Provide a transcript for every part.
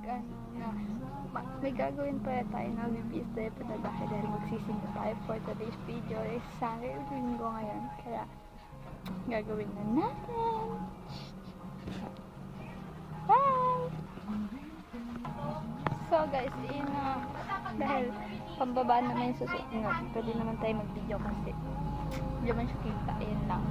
ano na may gagawin pa tayo na bibis tayo pa na dahil magsisimba tayo for today's video is Sunday linggo ngayon, kaya gagawin na natin. Bye! So guys, dahil pambaba naman yung susunod, pwede naman tayo mag-video kasi hindi naman siya kita, yun lang.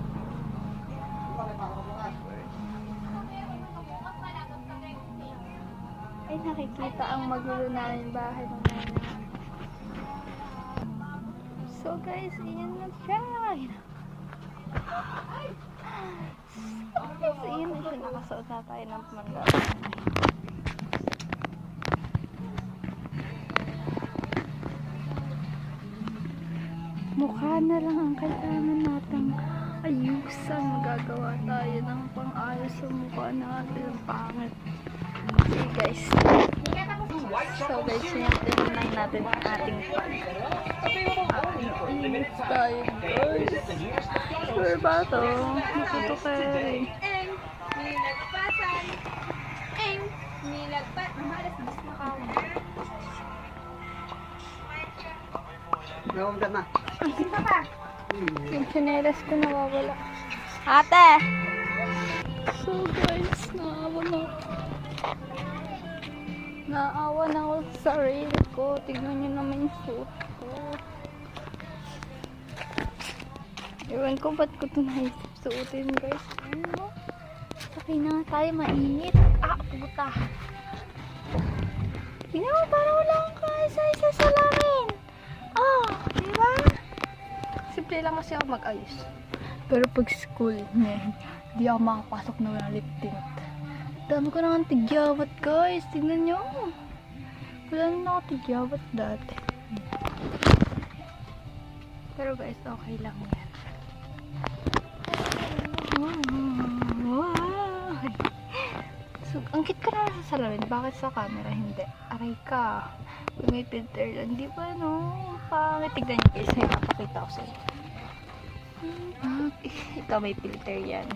Ay, nakikita ang magulo namin bahay ng mga. So guys, iyan na siya. So guys, iyan na siya. Nakasuot na tayo ng pamanggawa. Mukha na lang ang kailangan natin ayusan. Magagawa tayo ng pang-ayos sa mukha natin. Ang pangit. Okay guys. So guys, sinunod lang natin ang ating pag-inis tayo guys. Sure ba ito? Natuto kayo. Nawag ka na. Yung chinelas ko nawawala. Ate! So guys, naawa na ako sa sarili ko. Tignan nyo naman yung suit ko. Ewan ko ba't ko ito naisip suotin guys. Ano? Okay na tayo, mainit. Ah, puta. Tignan mo, parang wala akong kaisa-isa sa lamin. Ah, diba? Simple lang kasi ako mag-ayos. Pero pag school, di ako makapasok na wala lip tint. Dami ko na tigyawat guys. Tignan nyo. Wala na ako tigyawat dati. Pero guys, okay lang yan. Wow. So, ang cute ka na sa salamin. Bakit sa camera hindi? Aray ka. Kung may filter lang. Di ba no? Pangit. Tignan nyo guys. May mapakita ko sa inyo. Ito may filter yan.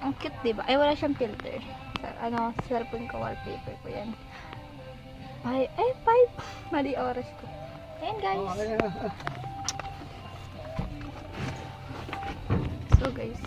Ang cute, diba? Ay, wala siyang filter. Sa cellphone ko, wallpaper ko yan. Ay, 5. Mali oras ko. Ayan, guys. So, guys.